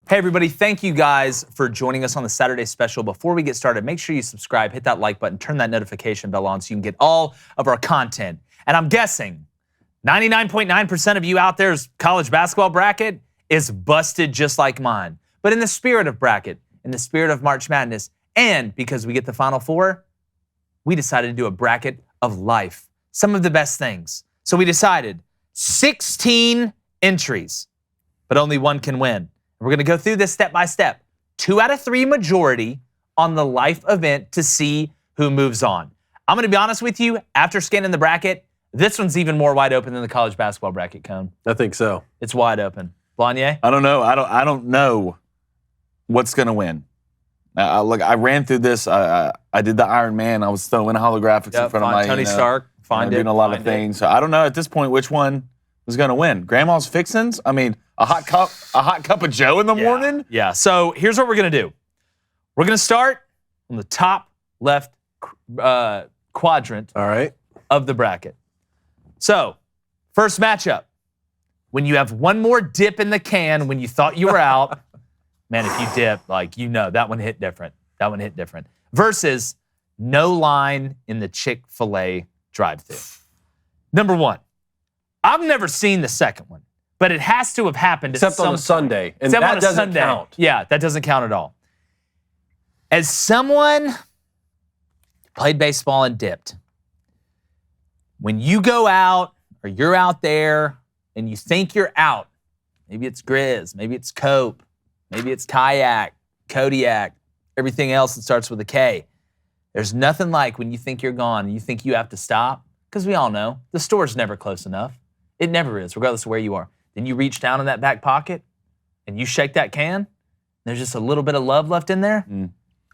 Hey everybody, thank you guys for joining us on the Saturday special. Before we get started, make sure you subscribe, hit that like button, turn that notification bell on so you can get all of our content. And I'm guessing 99.9% of you out there's college basketball bracket is busted just like mine. But in the spirit of bracket, in the spirit of March Madness, and because we get the Final Four, we decided to do a bracket of life. Some of the best things. So we decided 16 entries, but only one can win. We're going to go through this step by step. 2 out of 3 majority on the life event to see who moves on. I'm going to be honest with you, after scanning the bracket, this one's even more wide open than the college basketball bracket, Cone. I think so. It's wide open. Blanier? I don't know. I don't know what's going to win. Look, I ran through this. I did the Iron Man. I was throwing holographics in front of my Tony Stark. doing a lot of things. So I don't know at this point which one is going to win. Grandma's Fixins? I mean, a hot cup of Joe in the morning? Yeah. So here's what we're going to do. We're going to start on the top left quadrant of the bracket. So, first matchup. When you have one more dip in the can when you thought you were out, man, if you dip, that one hit different. That one hit different. Versus no line in the Chick-fil-A drive-thru. Number one, I've never seen the second one, but it has to have happened except on a Sunday, and that doesn't count. Yeah, that doesn't count at all. As someone played baseball and dipped, when you go out or you're out there and you think you're out, maybe it's Grizz, maybe it's Cope, maybe it's Kayak, Kodiak, everything else that starts with a K. There's nothing like when you think you're gone and you think you have to stop, because we all know the store's never close enough. It never is, regardless of where you are. Then you reach down in that back pocket and you shake that can, and there's just a little bit of love left in there.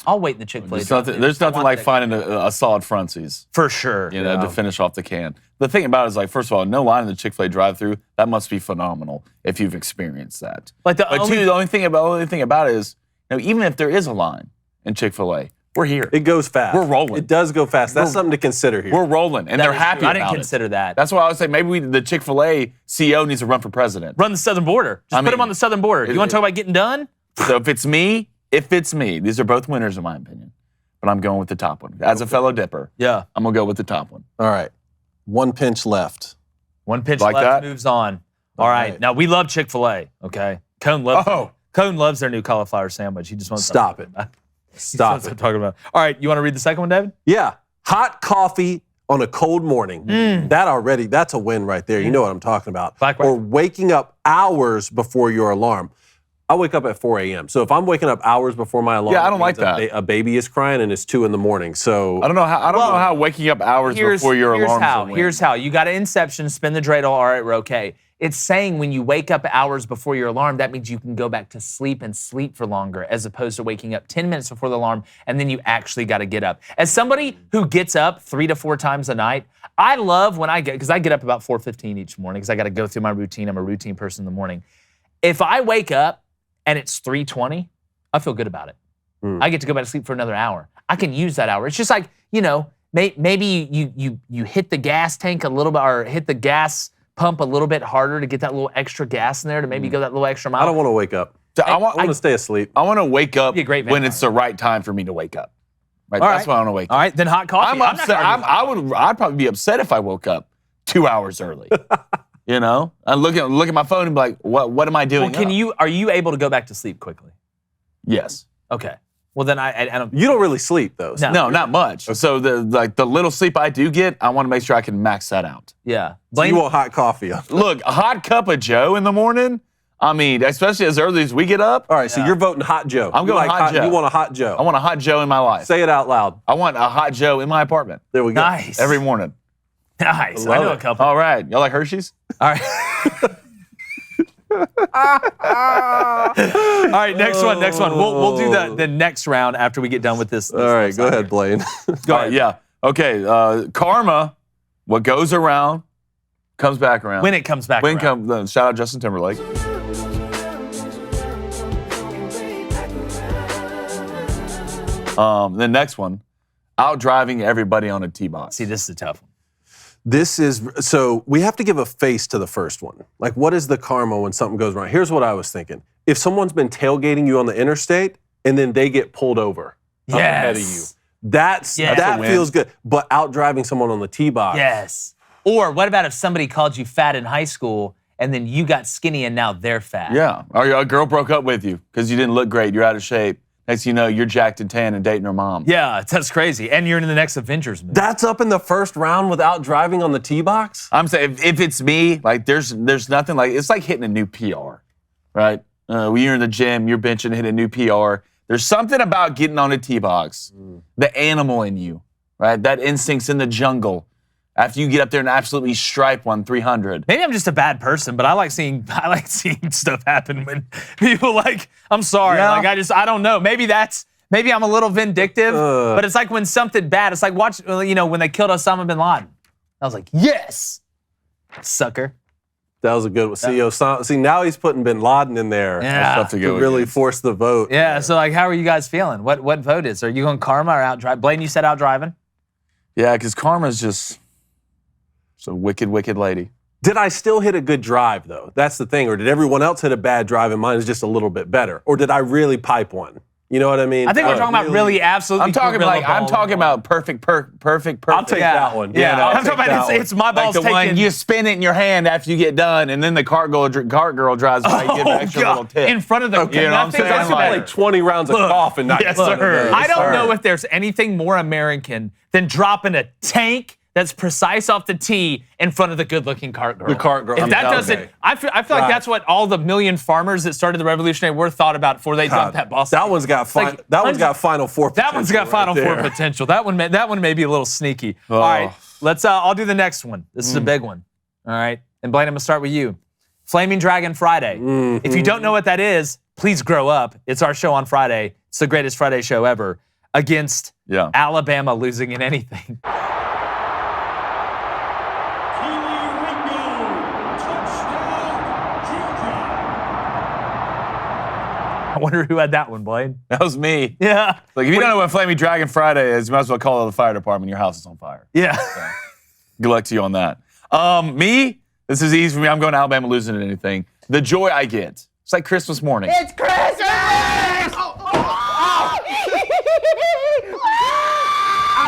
I'll wait in the Chick-fil-A. There's nothing like finding a solid frontsies. For sure. To finish off the can. The thing about it is, first of all, no line in the Chick-fil-A drive-thru, that must be phenomenal if you've experienced that. The only thing about it is, even if there is a line in Chick-fil-A, we're here. It goes fast. We're rolling. It does go fast. That's something to consider here. We're rolling, and they're happy about it. I didn't consider that. That's why I would say maybe the Chick-fil-A CEO needs to run for president. Run the southern border. Just put him on the southern border. You want to talk about getting done? So if it's me, these are both winners in my opinion. But I'm going with the top one. As a fellow dipper, I'm going to go with the top one. All right. One pinch left. One pinch left moves on. All right. Now, we love Chick-fil-A, okay? Cone loves their new cauliflower sandwich. He just wants to stop it. Stop it. Talking about. All right. You want to read the second one, David? Yeah. Hot coffee on a cold morning. That's a win right there. You know what I'm talking about. Or waking up hours before your alarm. I wake up at 4 a.m. So if I'm waking up hours before my alarm, I don't like that. A baby is crying and it's 2 a.m. So I don't know how waking up hours before your alarm. Here's how. You got to inception, spin the dreidel. All right, we're okay. It's saying when you wake up hours before your alarm, that means you can go back to sleep and sleep for longer, as opposed to waking up 10 minutes before the alarm and then you actually got to get up. As somebody who gets up 3 to 4 times a night, I love when because I get up about 4:15 each morning because I got to go through my routine. I'm a routine person in the morning. If I wake up and it's 3:20, I feel good about it. I get to go back to sleep for another hour. I can use that hour. It's just like, maybe you hit the gas tank a little bit or hit the gas pump a little bit harder to get that little extra gas in there to maybe go that little extra mile. I don't want to wake up. I want to stay asleep. I want to wake up when it's the right time for me to wake up. That's why I want to wake up. All right, then hot coffee. I'm upset. I'd probably be upset if I woke up 2 hours early. I look at my phone and be like, what am I doing? Well, are you able to go back to sleep quickly? Yes. Okay. Well, then I don't. You don't really sleep though. No, not much. Okay. So the little sleep I do get, I want to make sure I can max that out. Yeah. So you want hot coffee? Look, a hot cup of Joe in the morning. I mean, especially as early as we get up. All right, so you're voting hot Joe. I'm going hot Joe. You want a hot Joe? I want a hot Joe in my life. Say it out loud. I want a hot Joe in my apartment. There we go. Nice. Every morning. Nice. I know a couple. All right. Y'all like Hershey's? All right. All right, next one. We'll do the next round after we get done with this. All right, go ahead, Blaine. Go ahead. Yeah. Okay. Karma, what goes around, comes back around. When it comes back around. Shout out Justin Timberlake. The next one, out driving everybody on a T-box. See, this is a tough one. So we have to give a face to the first one. Like, what is the karma when something goes wrong? Here's what I was thinking. If someone's been tailgating you on the interstate and then they get pulled over up ahead of you, that feels good. But out driving someone on the tee box. Yes. Or what about if somebody called you fat in high school and then you got skinny and now they're fat? Yeah. Or a girl broke up with you because you didn't look great. You're out of shape. Next thing you know, you're jacked and tan and dating her mom. Yeah, that's crazy. And you're in the next Avengers movie. That's up in the first round without driving on the tee box? I'm saying if it's me, like there's nothing like, it's like hitting a new PR, right? When you're in the gym, you're benching, hit a new PR. There's something about getting on a tee box, the animal in you, right? That instinct's in the jungle. After you get up there and absolutely stripe 300. Maybe I'm just a bad person, but I like seeing stuff happen when people I'm sorry, Yeah. I don't know. Maybe I'm a little vindictive, but it's like when something bad. It's like when they killed Osama bin Laden. I was like, yes, sucker. That was a good one. See, now he's putting bin Laden in there. Yeah. to really force the vote. Yeah. So how are you guys feeling? What vote is? Are you going karma or out driving? Blaine, you said out driving. Yeah, because karma's just a wicked, wicked lady. Did I still hit a good drive, though? That's the thing. Or did everyone else hit a bad drive and mine is just a little bit better? Or did I really pipe one? You know what I mean? I think we're talking about really absolutely. I'm talking about perfect. I'll take that one. Yeah, I'll I'm talking about it's my balls like the taken. one you spin it in your hand after you get done, and then the cart girl drives by, you give an extra little tip. In front of the You know what I'm saying? That's like 20 rounds of golf and not Yes, one of sir. those. I don't know if there's anything more American than dropping a tank that's precise off the tee in front of the good-looking cart girl. The cart girl. If that doesn't, I feel like that's what all the million farmers that started the Revolutionary War thought about before they dumped that ball. That one's got Final Four potential. That one's got Final Four there. potential. That one may be a little sneaky. All right, let's. I'll do the next one. This is a big one. All right, and Blaine, I'm gonna start with you. Flaming Dragon Friday. If you don't know what that is, please grow up. It's our show on Friday. It's the greatest Friday show ever. Against Alabama losing in anything. I wonder who had that one, Blaine. That was me. Yeah. Like, if you don't know what Flaming Dragon Friday is, you might as well call the fire department. Your house is on fire. Yeah. Good luck to you on that. Me, this is easy for me. I'm going Alabama losing at anything. The joy I get. It's like Christmas morning. It's Christmas!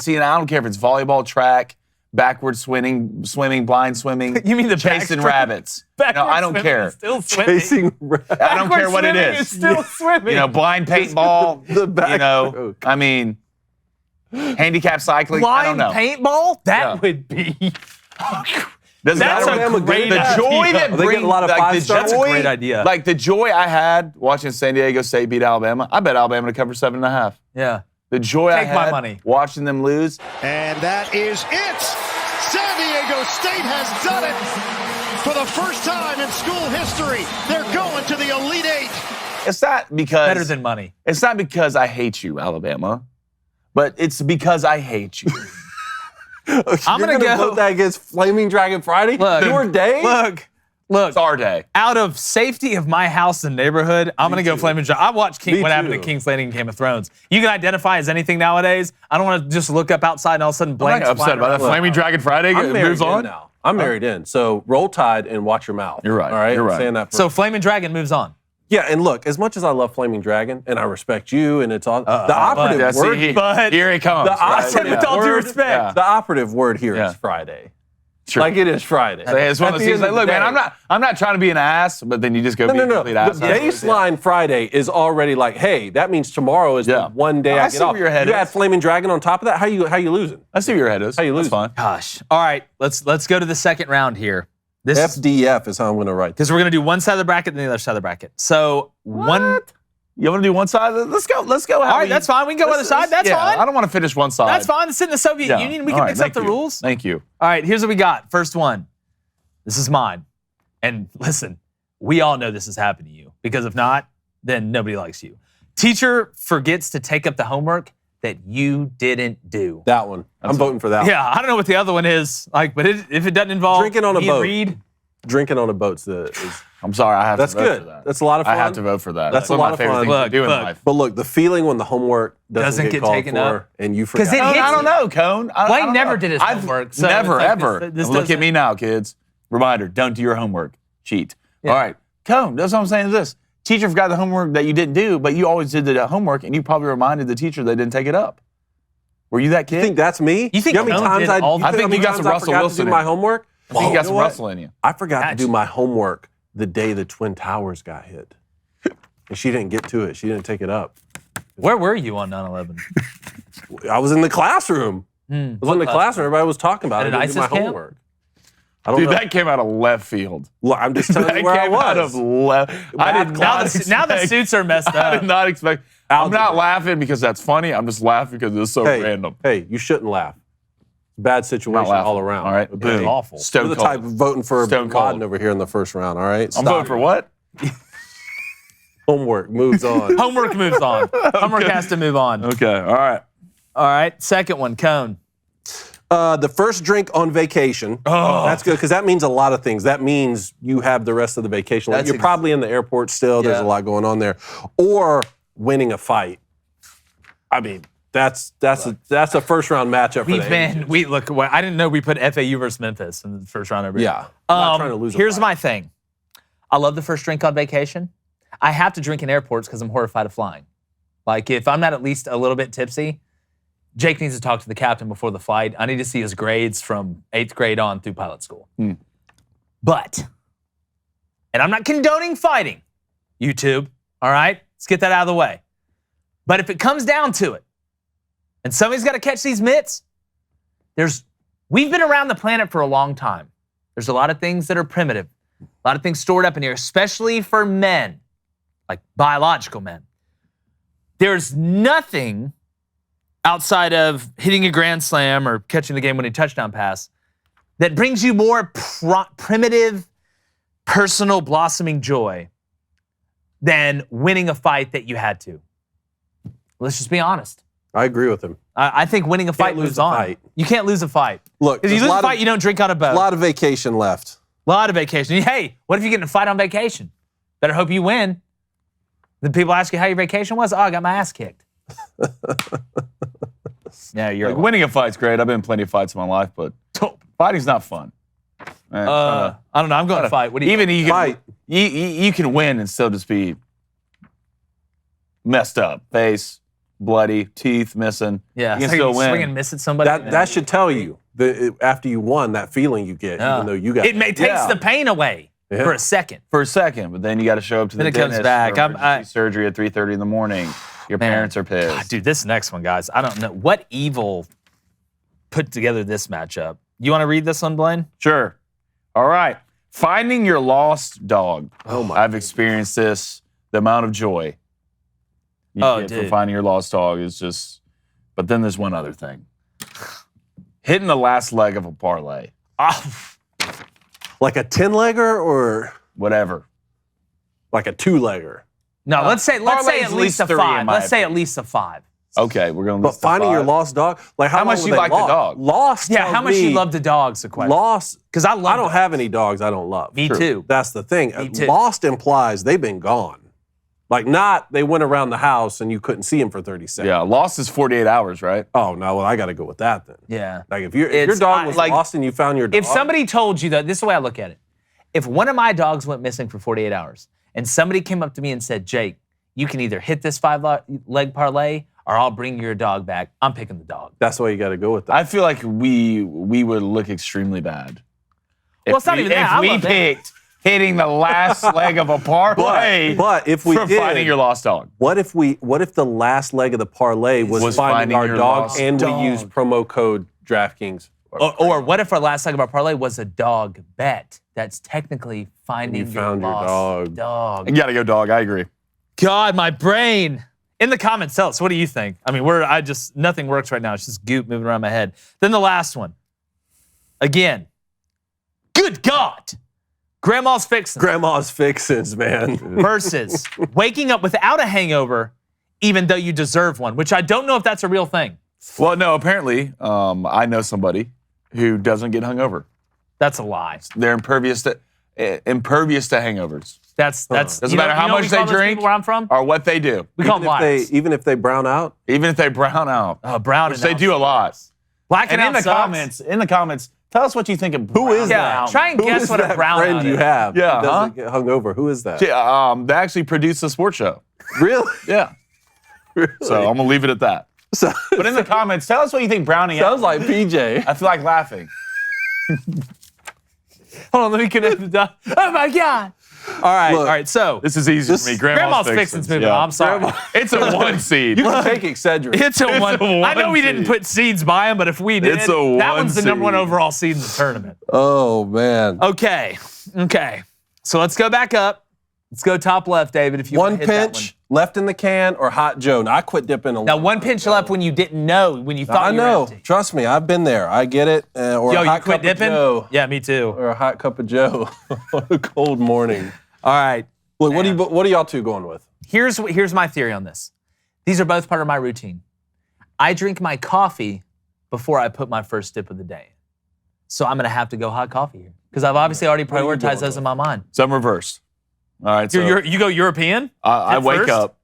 See, and I don't care if it's volleyball, track, backward swimming, blind swimming. You mean the chasing backstroke? rabbits? No, I don't care. Still swimming. Chasing rabbits. I don't care what it Swimming is. Still swimming. You know, blind paintball. The backstroke. I mean, handicap cycling. I don't Blind know. paintball? That would be. Doesn't That's matter. a great The idea. joy that Are they getting brings a lot of like, the five-stars? That's a joy, great idea. Like the joy I had watching San Diego State beat Alabama. I bet Alabama to cover 7.5. Yeah. The joy I Take my had money. watching them lose. And that is it. San Diego State has done it. For the first time in school history, they're going to the Elite Eight. It's not because Better than money. It's not because I hate you, Alabama, but it's because I hate you. I'm You're gonna go vote that against Flaming Dragon Friday? Look, Your day? Look. It's our day. Out of safety of my house and neighborhood, I'm going to go Flaming Dragon. I watched Me what happened too. to King's Landing in Game of Thrones. You can identify as anything nowadays. I don't want to just look up outside and all of a sudden I'm Blaine. not upset about that. Flaming Dragon Friday I'm married moves in on. now. I'm married in. So roll tide and watch your mouth. You're right. All right? You're I'm right. saying that for So Flaming Dragon moves on. Yeah, and look, as much as I love Flaming Dragon and I respect you and it's all the operative Yeah, word. see, but- here he comes. The right? I said with Yeah. all due Word- respect. Yeah. The operative word here is Yeah. Friday. Sure. Like it is Friday. So it's one At of the those things end like, of the look, man, day- I'm not trying to be an ass, but then you just go be a No. complete The ass. baseline Friday is already like, hey, that means tomorrow is the one day I I see get off. where your head you is. add Flaming Dragon on top of that. How you losing? I see where your head is. How you That's losing? fine. Gosh. All right, let's go to the second round here. This FDF is how I'm going to write this. because we're going to do one side of the bracket and the other side of the bracket. So one. You want to do one side? Let's go. All right, that's fine. We can go other side. That's fine. I don't want to finish one side. That's fine. It's in the Soviet Yeah. Union. We All can right, mix up thank the you. rules. Thank you. All right, here's what we got. First one. This is mine. And listen, we all know this has happened to you because if not, then nobody likes you. Teacher forgets to take up the homework that you didn't do. That one. I'm voting for that one. Yeah, I don't know what the other one is, like, but if it doesn't involve Drinking on a me and boat. Reed, Drinking on a boat's I'm sorry, I have That's to vote good. for that. That's a lot of fun. I have to vote for that. That's a one lot of my of favorite fun. things to do in Look. life. But look, the feeling when the homework doesn't get called taken for up. and you forget. it hits I don't know, Cone. I Blaine don't never know. did his I've homework, so never, it's like ever. this Look doesn't- at me now, kids. Reminder, don't do your homework. Cheat. All right. Cone, that's what I'm saying is this. Teacher forgot the homework that you didn't do, but you always did the homework, and you probably reminded the teacher they didn't take it up. Were you that kid? You think that's me? You think how many Cone times did I? all- You I think how many you got times some I Russell forgot Wilson to do in my you. homework. I think you got some know what? Russell in you. I forgot to do my homework the day the Twin Towers got hit, and she didn't get to it. She didn't take it up. Where were you on 9/11? I was in the classroom. I was in the classroom. Everybody was talking about At it. an I didn't do my ISIS camp? homework. I don't Dude, know. that came out of left field. Look, I'm just telling That you where I came out was. of left. I did not Now the suits are messed I up. did not expect. I'm not laughing because that's funny. I'm just laughing because it's so random. Hey, you shouldn't laugh. Bad situation laughing. all around. All right, Okay? boom. Awful. You're Stone the cold. type of voting for Stone Bin Laden cold. over here in the first round. All right, I'm Stop voting for it. what? Homework moves on. Homework moves on. Homework has to move on. Okay, all right. All right, second one, Cone. The first drink on vacation. Oh. That's good because that means a lot of things. That means you have the rest of the vacation. Like, That's you're probably in the airport still. There's a Yeah. lot going on there. Or winning a fight. I mean, that's a first round matchup for the Asians. Look, I didn't know we put FAU versus Memphis in the first round. Yeah. Not trying to lose a Here's fight. my thing. I love the first drink on vacation. I have to drink in airports because I'm horrified of flying. Like, if I'm not at least a little bit tipsy, Jake needs to talk to the captain before the flight. I need to see his grades from 8th grade on through pilot school. But, and I'm not condoning fighting, YouTube, all right? Let's get that out of the way. But if it comes down to it, and somebody's got to catch these mitts, we've been around the planet for a long time. There's a lot of things that are primitive, a lot of things stored up in here, especially for men, like biological men. There's nothing outside of hitting a grand slam or catching the game-winning touchdown pass that brings you more primitive, personal, blossoming joy than winning a fight that you had to. Let's just be honest. I agree with him. I think winning a fight lose moves a on. fight. You can't lose a fight. Look, Because you there's lose a fight, you don't drink on a boat. a lot of vacation left. A lot of vacation. Hey, what if you get in a fight on vacation? Better hope you win. Then people ask you how your vacation was. Oh, I got my ass kicked. Yeah, you're Like, winning a fight's great. I've been in plenty of fights in my life, but fighting's not fun. I don't know. I'm going to fight. What do you Even you Fight. you can win and still just be messed up. Face, bloody, teeth missing. Yeah, You can so still you win. swing and miss at somebody. That should tell you after you won, that feeling you get, even though you got It takes Yeah. the pain away for a second. For a second, but then you got to show up to Then the it comes dentist back. for I'm- emergency surgery at 3:30 in the morning. Your parents are pissed. God, dude, this next one, guys. I don't know what evil put together this matchup. You want to read this one, Blaine? Sure. All right. Finding your lost dog. Oh, my I've experienced this. The amount of joy you get dude. for finding your lost dog is just. But then there's one other thing. Hitting the last leg of a parlay. like a 10-legger or Whatever. like a 2-legger. No, let's say Parlay's at least a 3 in 5. my Let's say at opinion. least a 5. Okay, we're going to But list the finding your 5. lost dog, like how How long much were you they like the lost? dog? Lost. Yeah, tells how much me you love the dog's the question. Lost. Because I love I don't have any dogs I don't love. Me too. That's the thing. Me too. Lost implies they've been gone. Like not they went around the house and you couldn't see them for 30 seconds. Yeah, lost is 48 hours, right? Oh no, well I got to go with that then. Yeah. Like if your It's- dog was like, lost and you found your dog. If somebody told you that, this is the way I look at it. If one of my dogs went missing for 48 hours and somebody came up to me and said, Jake, you can either hit this 5-leg parlay or I'll bring your dog back, I'm picking the dog. that's the way you got to go with that. I feel like we would look extremely bad. Well, it's not even that. I If we love that. picked hitting the last leg of a parlay but if we for did, finding your lost dog. what if the last leg of the parlay was finding our your dog lost and dog. we used promo code DraftKings? Or what if our last leg of our parlay was a dog bet? That's technically finding You found your lost dog. You gotta go dog, I agree. God, my brain. In the comments, tell us, what do you think? I mean, nothing works right now. It's just goop moving around my head. Then the last one. Again. Good God. Grandma's fixin'. Grandma's fixins, man. Versus waking up without a hangover, even though you deserve one, which I don't know if that's a real thing. Well, no, apparently, I know somebody who doesn't get hungover. That's a lie. They're impervious to. impervious to hangovers. That's doesn't matter how much they drink where I'm from, or what they do. we call them liars. Even if they brown out? Even if they brown out. Brown which they do a lot. Blacking And out in the comments, tell us what you think of Who is Yeah, that? try and Who guess is what a that brown friend out you is. have Yeah, that doesn't get hung over? Who is that? They actually produced a sports show. Really? Yeah. Really? So I'm gonna leave it at that. So- But in the comments, tell us what you think brownie Sounds like PJ. I feel like laughing. Hold on, let me connect the dots. Oh my God! All right. So This is easy for me. Grandma's Fixin's moving on. I'm sorry. It's a 1 seed. You can take Excedrin. It's a one. I know we didn't seed. put seeds by him, but if we did, It's a that one one's the number one seed. overall seed in the tournament. Oh, man. Okay. So let's go back up. Let's go top left, David. If you One want to hit that pinch, left in the can, or Hot Joe. Now, I quit dipping a one. Now, one pinch left when you didn't know, when you thought I you were know. empty. Trust me, I've been there. I get it. Or Yo, a you hot quit cup of dipping? Joe. Yeah, me too. Or a hot cup of Joe on a cold morning. All right. Look, what are y'all two going with? Here's my theory on this. These are both part of my routine. I drink my coffee before I put my first dip of the day. So I'm going to have to go hot coffee here because I've obviously already What are you prioritized going those with? in my mind. So I'm reversed. All right. So You go European? I at wake first? up.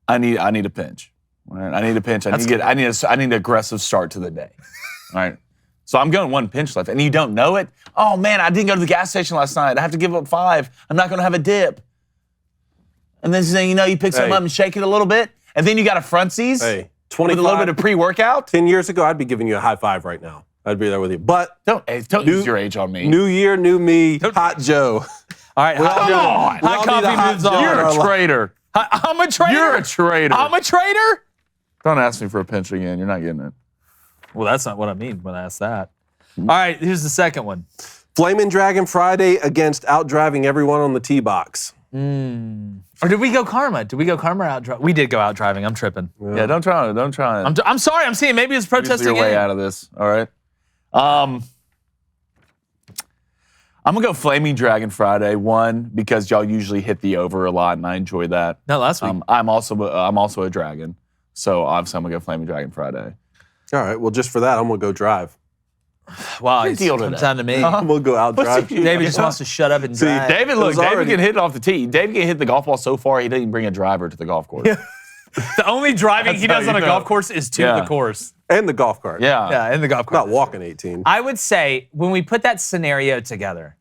I need a pinch. All right? I need a pinch. I need an aggressive start to the day. All right. So I'm going one pinch left, and you don't know it. Oh man, I didn't go to the gas station last night. I have to give up 5. I'm not going to have a dip. And then you pick something up and shake it a little bit, and then you got a frontsies Hey, with a little bit of pre-workout. 10 years ago, I'd be giving you a high five right now. I'd be there with you. But Don't use your age on me. new year, new me, Hot Joe. All right. Come on. Hot We all need a coffee hot moves Joe on. in You're our a traitor. I'm a traitor. You're a traitor. I'm a traitor? Don't ask me for a pinch again. You're not getting it. Well, that's not what I mean when I ask that. All right, here's the second one. Flamin' Dragon Friday against outdriving everyone on the tee box. Or did we go Karma? Did we go Karma or out driving? We did go out driving. I'm tripping. Yeah, don't try and I'm sorry. I'm seeing maybe it's weasel protesting your way again. out of this. All right. I'm gonna go Flaming Dragon Friday. One, because y'all usually hit the over a lot, and I enjoy that. No, last week. I'm also a dragon, so obviously I'm gonna go Flaming Dragon Friday. All right, well, just for that, I'm going to go drive. Wow, your it deal comes today? down to me. I'm going to go out drive. David just wants to shut up and drive. David, was David already- can hit it off the tee. David can hit the golf ball so far he didn't bring a driver to the golf course. The only driving he That's does how on a you golf know. course is to Yeah. the course. And the golf cart. Yeah. Yeah, in the golf course. Not walking 18. I would say when we put that scenario together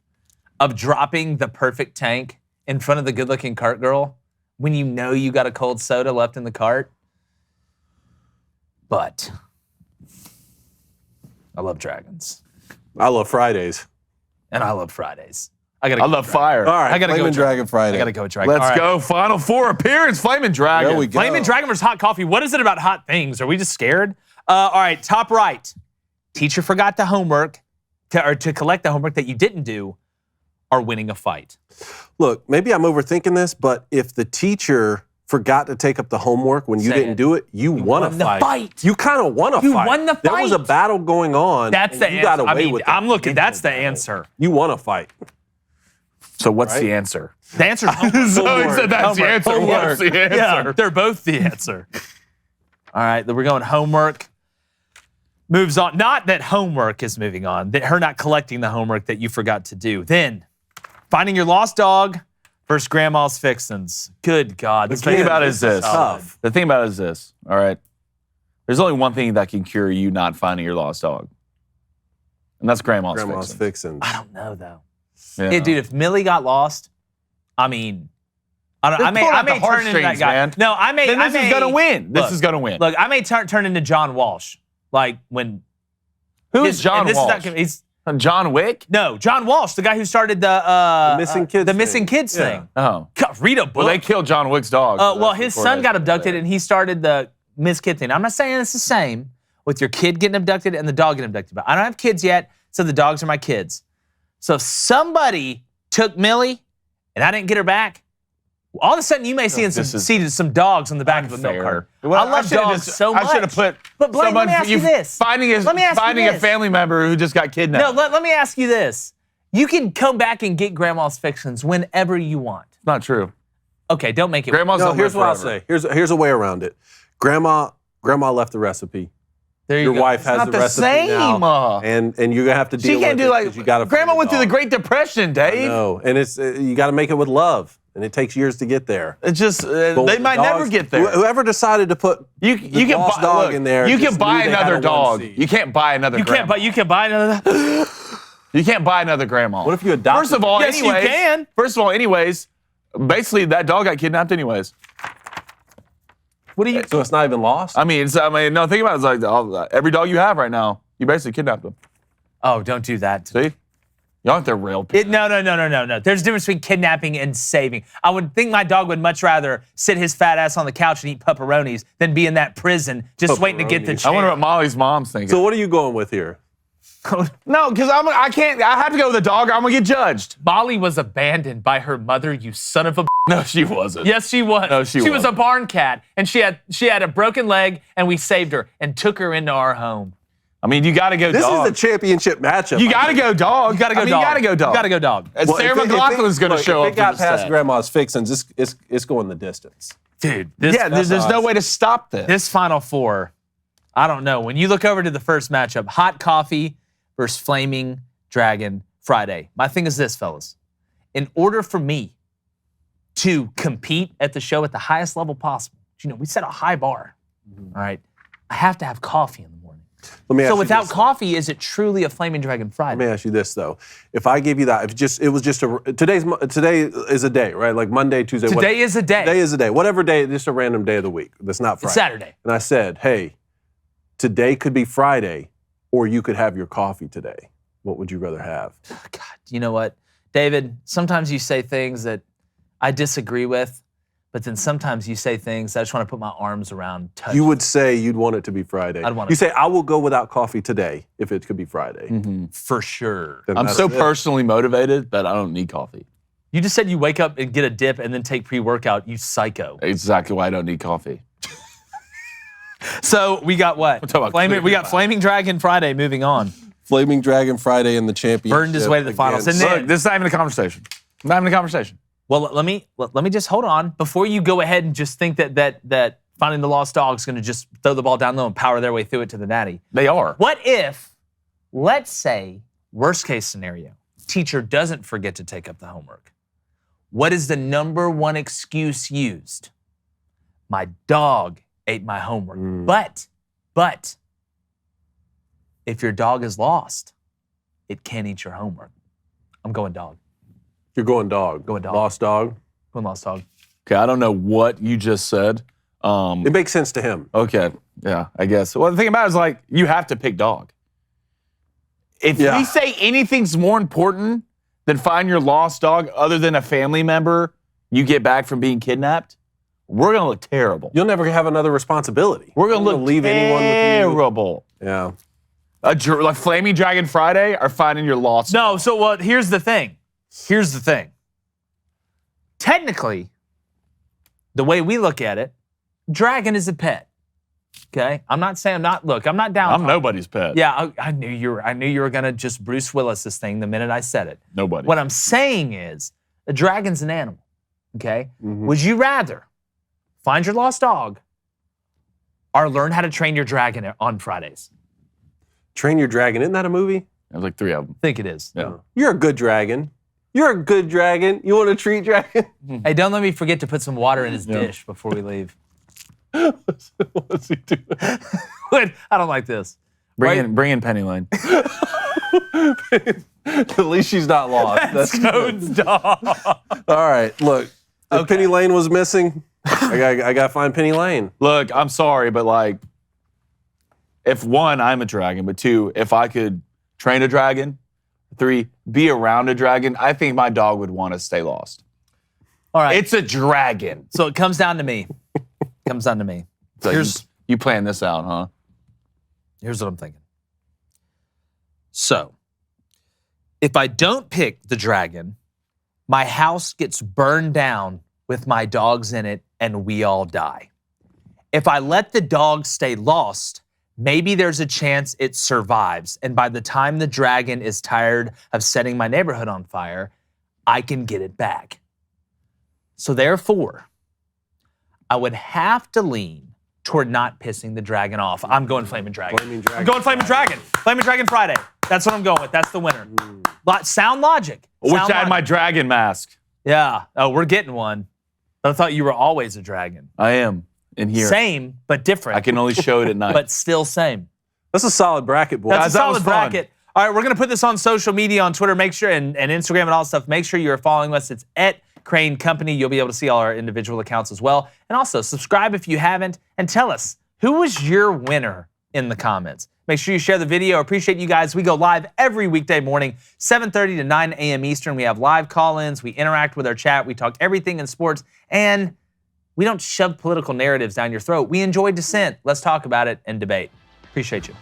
of dropping the perfect tank in front of the good-looking cart girl when you know you got a cold soda left in the cart. But I love dragons. I love Fridays. And I love Fridays. I love fire. All right, I gotta go Flamin' with Dragon Friday. I gotta go with dragon. Let's All right. go. Final 4 appearance. Flaming Dragon. There we go. Flamin' Dragon versus hot coffee. What is it about hot things? Are we just scared? All right, top right. Teacher forgot the homework to collect the homework that you didn't do, are winning a fight. Look, maybe I'm overthinking this, but if the teacher forgot to take up the homework when you Say didn't it. do it, you won a won the fight. fight. You kind of won a You fight. won the There was a fight. battle going on. That's and the you answer. got away I mean, with it. I'm looking. That's the answer. You won a fight. So what's Right? the answer? The answer is homework. So he said that's the Homework. answer. Homework. What's the answer? Yeah, they're both the answer. All right, then we're going homework. Moves on. Not that homework is moving on. That her not collecting the homework that you forgot to do. Then, finding your lost dog versus grandma's fixins. Good God. The thing about it is this. tough. The thing about it is this. All right. There's only one thing that can cure you not finding your lost dog, and that's grandma's Grandma's fixin'. fixing. I don't know though. Yeah. Hey, dude, if Millie got lost, I mean, I don't. They're I may pulling out the turn into that heartstrings, guy. man. No, I may. Then this I may, is gonna win. This Look, is gonna win. Look, I may turn into John Walsh. Like when. Who's John and this Walsh? Is not, he's, John Wick? no, John Walsh, the guy who started the Missing Kids the thing. Missing Kids Yeah. thing. Oh. God, read a book. Well, they killed John Wick's dog. so Well, that's his before son that got shit abducted, there. and he started the Miss Kid thing. I'm not saying it's the same with your kid getting abducted and the dog getting abducted, but I don't have kids yet, so the dogs are my kids. So if somebody took Millie and I didn't get her back, all of a sudden you may see some dogs on the back of a milk Unfair. cart. Well, I love should've dogs so much. I should have put. But Blaine, let me ask you this. Finding Let me ask you a this. family member who just got kidnapped. No, let me ask you this. You can come back and get grandma's fixins whenever you want. It's not true. Okay, don't make it. Grandma's No, don't here's live what I'll forever. say. Here's a way around it. Grandma left the recipe. Your wife has the recipe now, and you're gonna have to deal with it. She can't do like you gotta Grandma went through the Great Depression, Dave. No, and it's you got to make it with love, and it takes years to get there. It's just they might never get there. Whoever decided to put you can lost buy, dog look, in there, you can buy another dog. You can't buy another. You can't buy another. You can't buy another grandma. What if you adopt? First of all, yes, anyways, you can. First of all, anyways, basically that dog got kidnapped anyways. What do you? So it's not even lost? No, think about it. It's like every dog you have right now, you basically kidnapped them. Oh, don't do that. See? Y'all aren't the real people. No. There's a difference between kidnapping and saving. I would think my dog would much rather sit his fat ass on the couch and eat pepperonis than be in that prison just waiting to get the chair. I wonder what Molly's mom's thinking. So what are you going with here? No, because I can't. I have to go with a dog or I'm gonna get judged. Molly was abandoned by her mother, you son of a. No, she wasn't. Yes, she was. No, she was wasn't. a barn cat, and she had a broken leg, and we saved her and took her into our home. I mean, you got to go This dog. is the championship matchup. You got to go dog. You got to go dog. You got to go dog. You got to go dog. And Sarah McLachlan's going to show up. If it got for the past set. Grandma's fixins, it's going the distance. Dude, There's no way to stop this. This Final Four, I don't know. When you look over to the first matchup, Hot Coffee versus Flaming Dragon Friday. My thing is this, fellas. In order for me to compete at the show at the highest level possible, we set a high bar, all right? I have to have coffee in the morning. So without coffee, is it truly a Flaming Dragon Friday? Let me ask you this, though. If I gave you that, today is a day, right? Like Monday, Tuesday. Today is a day. Today is a day. Whatever day, just a random day of the week. That's not Friday. It's Saturday. And I said, hey, today could be Friday, or you could have your coffee today. What would you rather have? God, you know what? David, sometimes you say things that I disagree with, but then sometimes you say things that I just want to put my arms around. Touch. You would say you'd want it to be Friday. I'd want You it. say, I will go without coffee today if it could be Friday. For sure. Then I'm that's so it. personally motivated that I don't need coffee. You just said you wake up and get a dip and then take pre-workout. You psycho. Exactly why I don't need coffee. So we got what? talking about We got Flaming Dragon Friday. Moving on. Flaming Dragon Friday in the championship. Burned his way to the finals. against- And then- Look, this is not even a conversation. Not even a conversation. Well, let me just hold on before you go ahead and just think that finding the lost dog is going to just throw the ball down low and power their way through it to the natty. They are. What if, let's say, worst case scenario, teacher doesn't forget to take up the homework? What is the number one excuse used? My dog ate my homework. But if your dog is lost, it can't eat your homework. I'm going dog. You're going dog. Going dog. Lost dog. Going lost dog. Okay, I don't know what you just said. It makes sense to him. Okay, yeah, I guess. Well, the thing about it is, like, you have to pick dog. If we say anything's more important than find your lost dog other than a family member you get back from being kidnapped, we're going to look terrible. You'll never have another responsibility. We're going to look leave anyone with you. terrible. Yeah. Like Flaming Dragon Friday or finding your lost dog. No, so here's the thing. Technically, the way we look at it, dragon is a pet. Okay? I'm not down. I'm nobody's pet. Yeah, I knew you were gonna just Bruce Willis this thing the minute I said it. Nobody. What I'm saying is, a dragon's an animal. Okay? Would you rather find your lost dog or learn how to train your dragon on Fridays? Train Your Dragon. Isn't that a movie? There's like 3 of them. I think it is. Yeah. You're a good dragon. You're a good dragon. You want to treat dragon? Hey, don't let me forget to put some water in his dish before we leave. What's he doing? I don't like this. Bring in Penny Lane. At least she's not lost. That's Code's dog. All right, look. If Penny Lane was missing, I got to find Penny Lane. Look, I'm sorry, but like, if 1, I'm a dragon, but 2, if I could train a dragon, 3, be around a dragon, I think my dog would want to stay lost. All right. It's a dragon. So it comes down to me. So Here's you plan this out, huh? Here's what I'm thinking. So, if I don't pick the dragon, my house gets burned down with my dogs in it and we all die. If I let the dog stay lost, maybe there's a chance it survives. And by the time the dragon is tired of setting my neighborhood on fire, I can get it back. So therefore, I would have to lean toward not pissing the dragon off. I'm going Flamin' Dragon. Flamin' Dragon. I'm going Flamin' Dragon. Flamin' Dragon Friday. That's what I'm going with. That's the winner. Sound logic. I wish I had my dragon mask. Yeah. Oh, we're getting one. I thought you were always a dragon. I am in here. Same, but different. I can only show it at night. But still same. That's a solid bracket, boys. That's a that was solid fun. bracket. All right, we're going to put this on social media, on Twitter. Make sure, and Instagram and all that stuff. Make sure you're following us. It's at Crane Company. You'll be able to see all our individual accounts as well. And also, subscribe if you haven't. And tell us, who was your winner in the comments? Make sure you share the video. Appreciate you guys. We go live every weekday morning, 7:30 to 9 a.m. Eastern. We have live call-ins. We interact with our chat. We talk everything in sports. And we don't shove political narratives down your throat. We enjoy dissent. Let's talk about it and debate. Appreciate you.